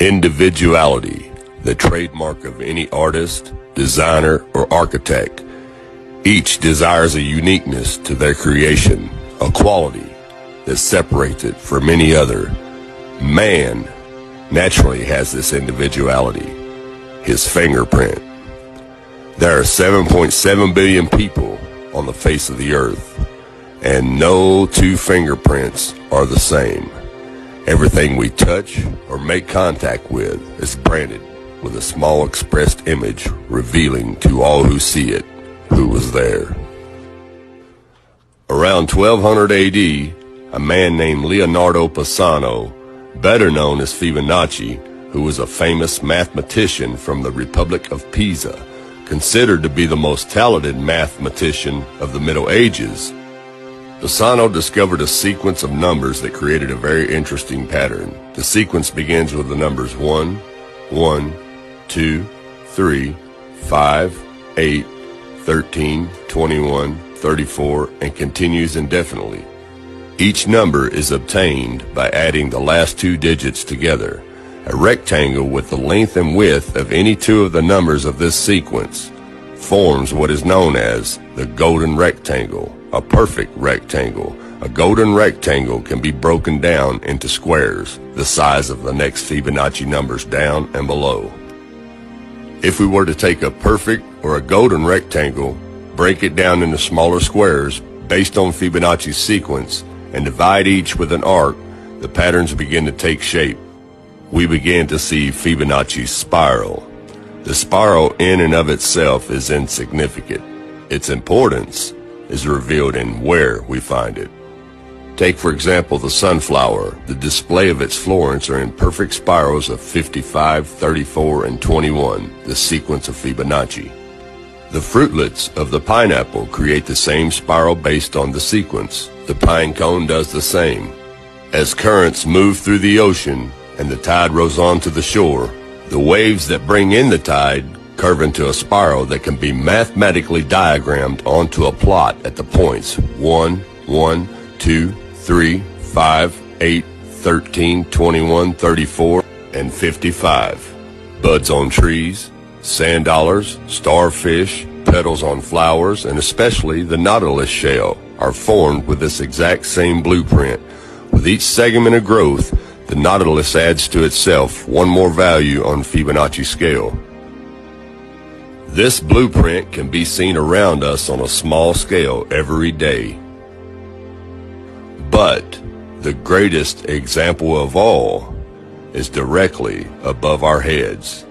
Individuality, the trademark of any artist, designer, or architect. Each desires a uniqueness to their creation, a quality that separates it from any other. Man naturally has this individuality, his fingerprint. There are 7.7 billion people on the face of the earth, and no two fingerprints are the same. Everything we touch or make contact with is branded with a small expressed image revealing to all who see it who was there. Around 1200 AD, a man named Leonardo Pisano, better known as Fibonacci, who was a famous mathematician from the Republic of Pisa, considered to be the most talented mathematician of the Middle Ages, Pisano discovered a sequence of numbers that created a very interesting pattern. The sequence begins with the numbers 1, 1, 2, 3, 5, 8, 13, 21, 34, and continues indefinitely. Each number is obtained by adding the last two digits together. A rectangle with the length and width of any two of the numbers of this sequence forms what is known as the golden rectangle, a perfect rectangle. A golden rectangle can be broken down into squares, the size of the next Fibonacci numbers down and below. If we were to take a perfect or a golden rectangle, break it down into smaller squares based on Fibonacci's sequence, and divide each with an arc, the patterns begin to take shape. We began to see Fibonacci's spiral. The spiral in and of itself is insignificant. Its importance is revealed in where we find it. Take, for example, the sunflower. The display of its florets are in perfect spirals of 55, 34, and 21, the sequence of Fibonacci. The fruitlets of the pineapple create the same spiral based on the sequence. The pine cone does the same. As currents move through the ocean and the tide rolls onto the shore, the waves that bring in the tide curve into a spiral that can be mathematically diagrammed onto a plot at the points 1, 1, 2, 3, 5, 8, 13, 21, 34, and 55. Buds on trees, sand dollars, starfish, petals on flowers, and especially the nautilus shell are formed with this exact same blueprint. With each segment of growth, the nautilus adds to itself one more value on Fibonacci scale. This blueprint can be seen around us on a small scale every day. But the greatest example of all is directly above our heads.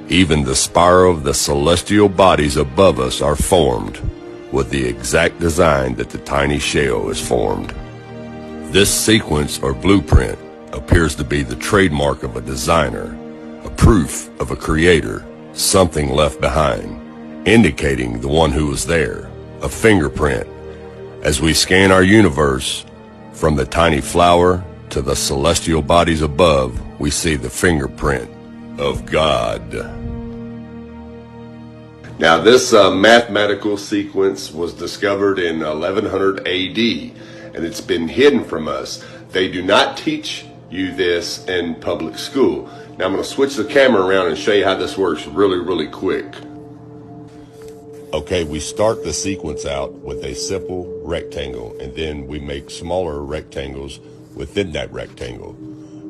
Even the spiral of the celestial bodies above us are formed with the exact design that the tiny shell is formed. This sequence or blueprint appears to be the trademark of a designer, a proof of a creator, something left behind, indicating the one who was there, a fingerprint. As we scan our universe, from the tiny flower to the celestial bodies above, we see the fingerprint of God. Now this mathematical sequence was discovered in 1100 AD, and it's been hidden from us. They do not teach you this in public school. Now I'm going to switch the camera around and show you how this works really quick. Okay, we start the sequence out with a simple rectangle, and then we make smaller rectangles within that rectangle.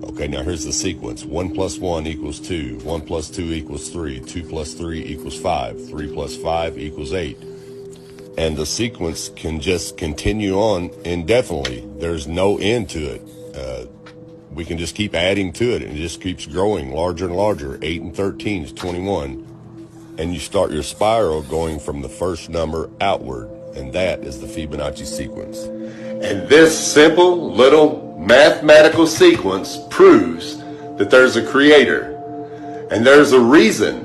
Okay, now here's the sequence. 1 plus 1 equals 2. 1 plus 2 equals 3. 2 plus 3 equals 5. 3 plus 5 equals 8. And the sequence can just continue on indefinitely. There's no end to it. We can just keep adding to it, and it just keeps growing larger and larger. 8 and 13 is 21. And you start your spiral going from the first number outward, and that is the Fibonacci sequence. And this simple little mathematical sequence proves that there's a creator. And there's a reason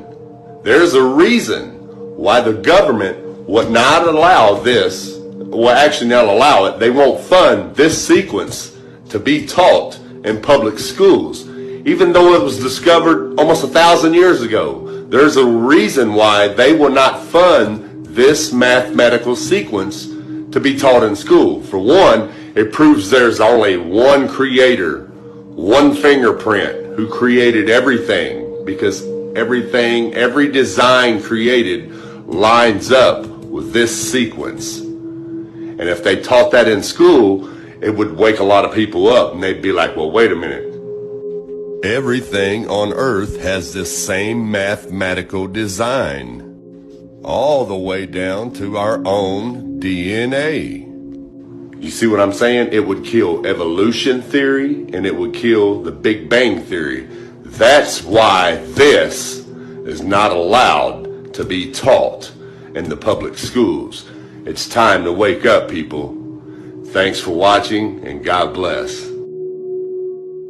why the government would not allow this, well actually not allow it, they won't fund this sequence to be taught in public schools. Even though it was discovered almost 1,000 years ago, there's a reason why they will not fund this mathematical sequence to be taught in school. For one, it proves there's only one creator, one fingerprint, who created everything, because everything, every design created lines up with this sequence. And if they taught that in school, it would wake a lot of people up and they'd be like, well, wait a minute. Everything on Earth has this same mathematical design, all the way down to our own DNA. You see what I'm saying? It would kill evolution theory and it would kill the Big Bang theory. That's why this is not allowed to be taught in the public schools. It's time to wake up, people. Thanks for watching, and God bless.